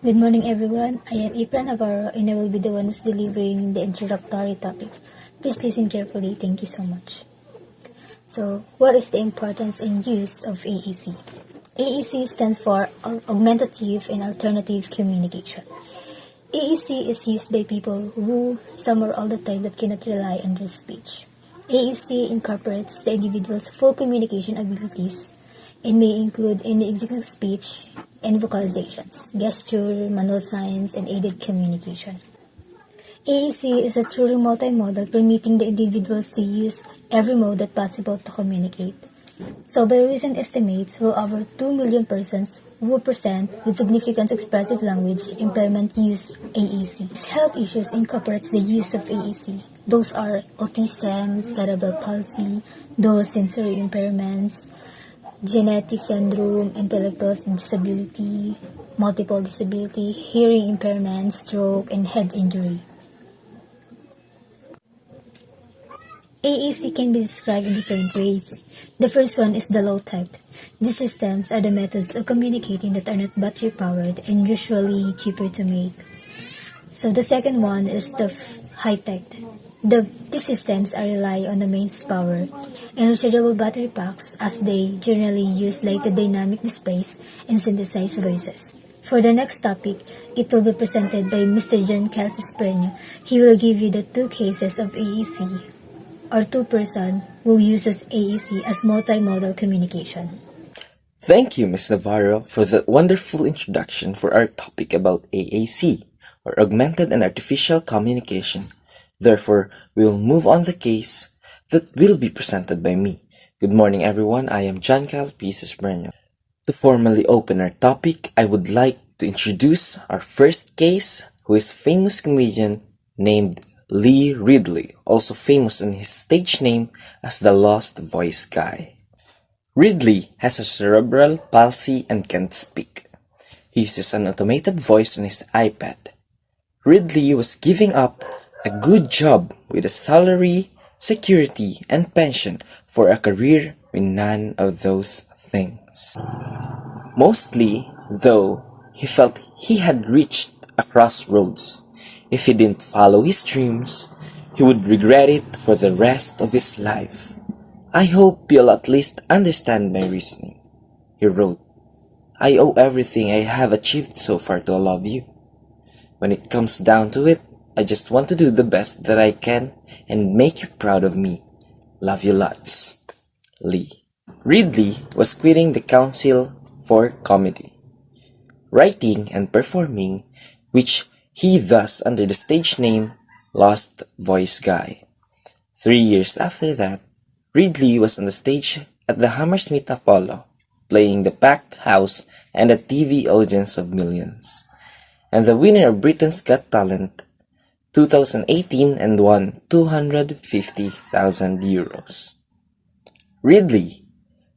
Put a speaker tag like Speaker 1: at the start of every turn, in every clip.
Speaker 1: Good morning, everyone. I am April Navarro, and I will be the one who's delivering the introductory topic. Please listen carefully. Thank you so much. So, what is the importance and use of AAC? AAC stands for Augmentative and Alternative Communication. AAC is used by people who, some or all the time, that cannot rely on their speech. AAC incorporates the individual's full communication abilities and may include any executive speech and vocalizations, gesture, manual signs, and aided communication. AAC is a truly multimodal, permitting the individuals to use every mode that possible to communicate. So by recent estimates, well over 2 million persons who present with significant expressive language impairment use AAC. Health issues incorporates the use of AAC. Those are autism, cerebral palsy, dual sensory impairments, genetic syndrome, intellectual disability, multiple disability, hearing impairment, stroke, and head injury. AAC can be described in different ways. The first one is the low tech. These systems are the methods of communicating that are not battery powered and usually cheaper to make. So the second one is the high tech. These systems are rely on the mains power and rechargeable battery packs, as they generally use lighted dynamic displays and synthesized voices. For the next topic, it will be presented by Mr. John Calcis. He will give you the two cases of AAC, or two-person who uses AAC as multimodal communication.
Speaker 2: Thank you, Ms. Navarro, for that wonderful introduction for our topic about AAC, or Augmented and Artificial Communication. Therefore, we will move on the case that will be presented by me. Good morning, everyone. I am John Calcis. To formally open our topic, I would like to introduce our first case, who is a famous comedian named Lee Ridley, also famous in his stage name as the Lost Voice Guy. Ridley has a cerebral palsy and can't speak. He uses an automated voice on his iPad. Ridley was giving up a good job with a salary, security, and pension for a career with none of those things. Mostly, though, he felt he had reached a crossroads. If he didn't follow his dreams, he would regret it for the rest of his life. I hope you'll at least understand my reasoning. He wrote, I owe everything I have achieved so far to all of you. When it comes down to it, I just want to do the best that I can and make you proud of me. Love you lots. Lee. Ridley was quitting the Council for Comedy, Writing and Performing, which he thus under the stage name Lost Voice Guy. 3 years after that, Ridley was on the stage at the Hammersmith Apollo, playing the packed house and a TV audience of millions, and the winner of Britain's Got Talent 2018 and won 250,000 euros. Ridley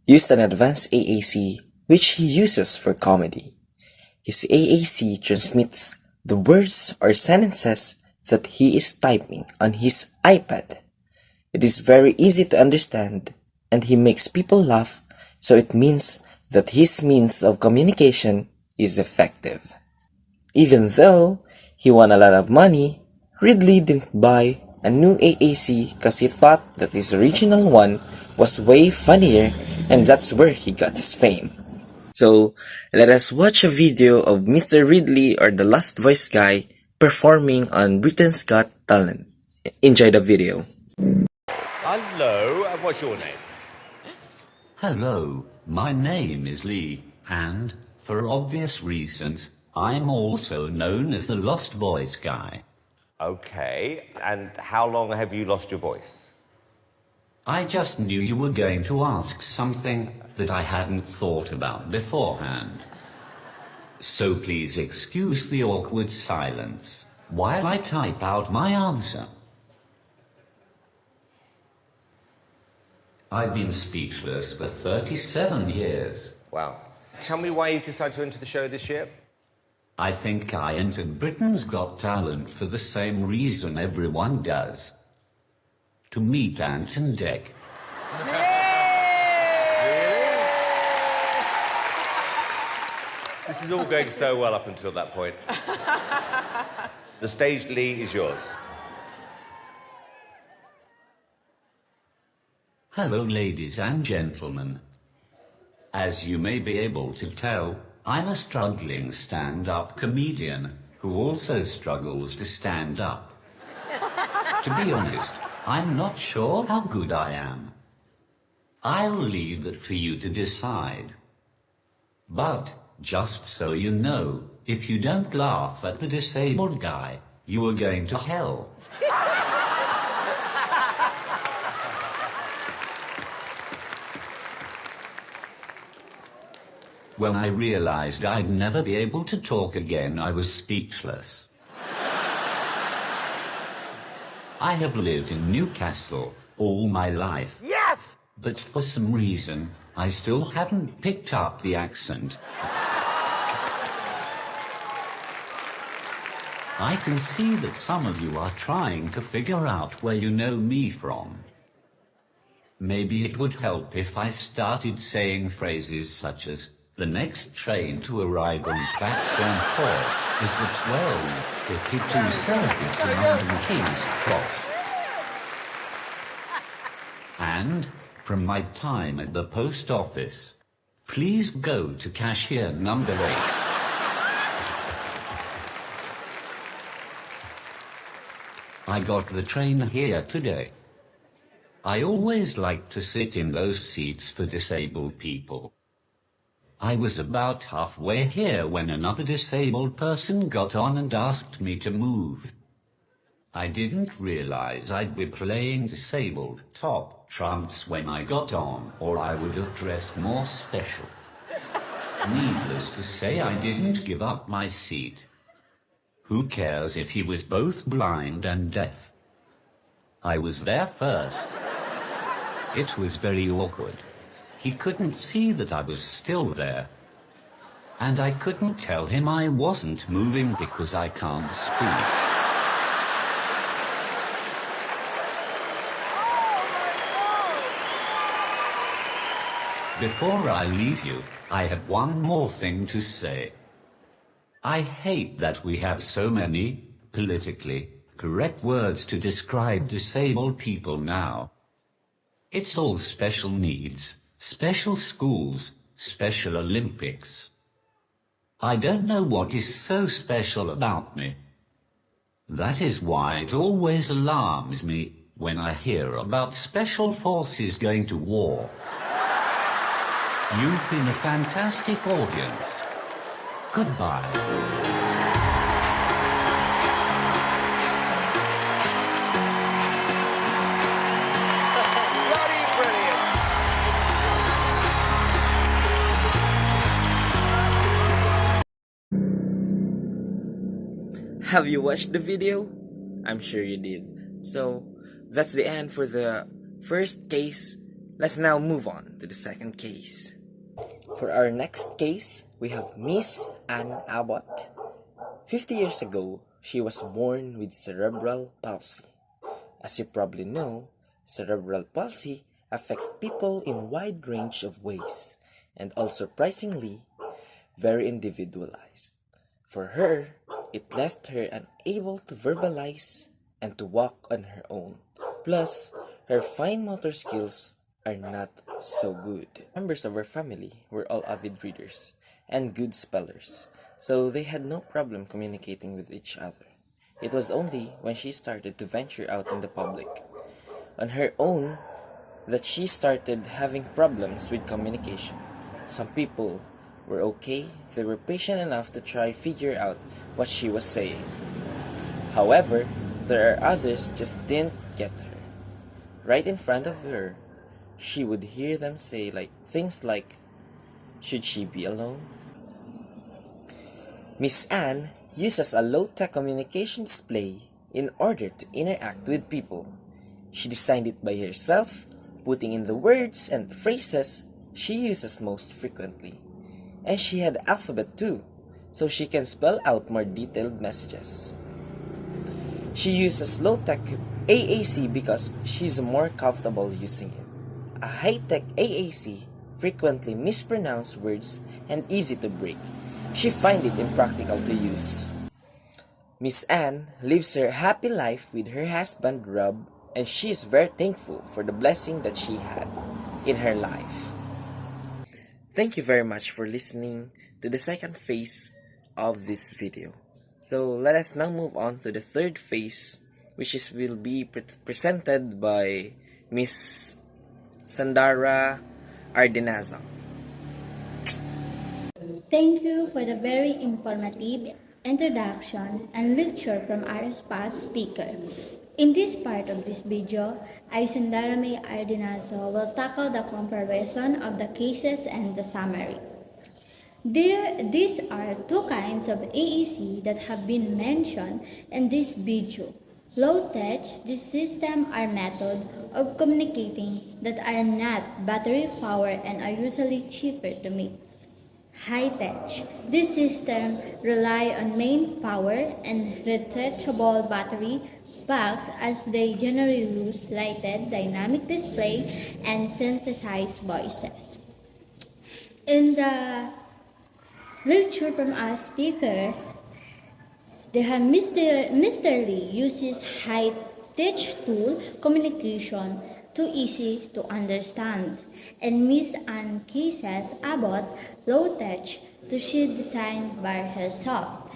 Speaker 2: used an advanced AAC which he uses for comedy. His AAC transmits the words or sentences that he is typing on his iPad. It is very easy to understand and he makes people laugh, so it means that his means of communication is effective. Even though he won a lot of money, Ridley didn't buy a new AAC because he thought that his original one was way funnier and that's where he got his fame. So, let us watch a video of Mr. Ridley or the Lost Voice Guy performing on Britain's Got Talent. Enjoy the video.
Speaker 3: Hello, and what's your name?
Speaker 4: Hello, my name is Lee, and, for obvious reasons, I'm also known as the Lost Voice Guy.
Speaker 3: Okay, and how long have you lost your voice?
Speaker 4: I just knew you were going to ask something that I hadn't thought about beforehand. So please excuse the awkward silence while I type out my answer. I've been speechless for 37 years.
Speaker 3: Wow. Tell me why you decided to enter the show this year?
Speaker 4: I think I entered Britain's Got Talent for the same reason everyone does. To meet Ant and Dec.
Speaker 3: This This is all going so well up until that point. The stage, Lee, is yours.
Speaker 4: Hello, ladies and gentlemen. As you may be able to tell, I'm a struggling stand-up comedian who also struggles to stand up. To be honest, I'm not sure how good I am. I'll leave that for you to decide. But, just so you know, if you don't laugh at the disabled guy, you are going to hell. When I realized I'd never be able to talk again, I was speechless. I have lived in Newcastle all my life. Yes! But for some reason, I still haven't picked up the accent. I can see that some of you are trying to figure out where you know me from. Maybe it would help if I started saying phrases such as, the next train to arrive on platform 4 is the 12:52 service to London King's Cross. And, from my time at the post office, please go to cashier number 8. I got the train here today. I always like to sit in those seats for disabled people. I was about halfway here when another disabled person got on and asked me to move. I didn't realize I'd be playing disabled top trumps when I got on, or I would have dressed more special. Needless to say, I didn't give up my seat. Who cares if he was both blind and deaf? I was there first. It was very awkward. He couldn't see that I was still there. And I couldn't tell him I wasn't moving because I can't speak. Before I leave you, I have one more thing to say. I hate that we have so many politically correct words to describe disabled people now. It's all special needs, special schools, Special Olympics. I don't know what is so special about me. That is why it always alarms me when I hear about special forces going to war. You've been a fantastic audience. Goodbye.
Speaker 2: Have you watched the video? I'm sure you did. So, that's the end for the first case. Let's now move on to the second case. For our next case, we have Miss Anne Abbott. 50 years ago, she was born with cerebral palsy. As you probably know, cerebral palsy affects people in a wide range of ways, and also surprisingly, very individualized. For her, it left her unable to verbalize and to walk on her own. Plus, her fine motor skills are not so good. Members of her family were all avid readers and good spellers, so they had no problem communicating with each other. It was only when she started to venture out in the public on her own that she started having problems with communication. Some people were okay, they were patient enough to try figure out what she was saying. However, there are others just didn't get her. Right in front of her, she would hear them say things like, should she be alone? Miss Anne uses a low-tech communication display in order to interact with people. She designed it by herself, putting in the words and phrases she uses most frequently. And she had alphabet too, so she can spell out more detailed messages. She uses low-tech AAC because she's more comfortable using it. A high-tech AAC frequently mispronounces words and easy to break. she finds it impractical to use. Miss Anne lives her happy life with her husband Rob, and she is very thankful for the blessing that she had in her life. Thank you very much for listening to the second phase of this video. So let us now move on to the third phase, which will be presented by Miss Sandara Ardenaza.
Speaker 5: Thank you for the very informative introduction and lecture from our past speaker. In this part of this video, I, Sandarame Ardinazo, will tackle the comparison of the cases and the summary. These are two kinds of AEC that have been mentioned in this video. Low-tech, this system are method of communicating that are not battery-powered and are usually cheaper to make. High-tech, this system rely on main power and rechargeable battery packs as they generally use lighted dynamic display and synthesized voices. In the lecture from our speaker, Mr. Lee uses high-tech tool communication too easy to understand, and Miss Anne cases about low-tech to she designed by herself.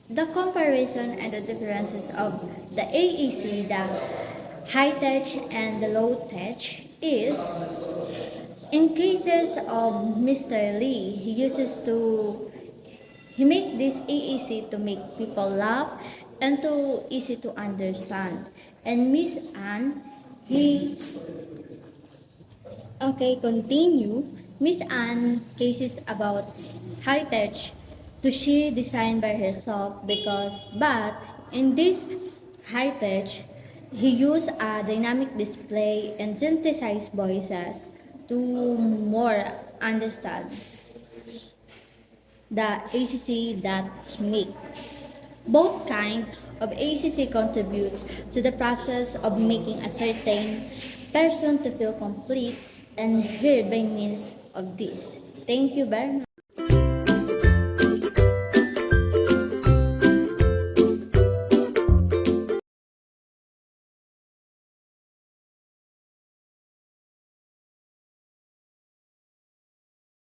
Speaker 5: The comparison and the differences of the AEC, the high-tech and the low-tech is, in cases of Mr. Lee, he make this easy to make people laugh and too easy to understand. And Miss Anne, continue. Miss Anne cases about high tech to she designed by herself but in this high tech, he used a dynamic display and synthesized voices to more understand the ACC that he make. Both kind of ACC contributes to the process of making a certain person to feel complete and heard by means of this. Thank you very much.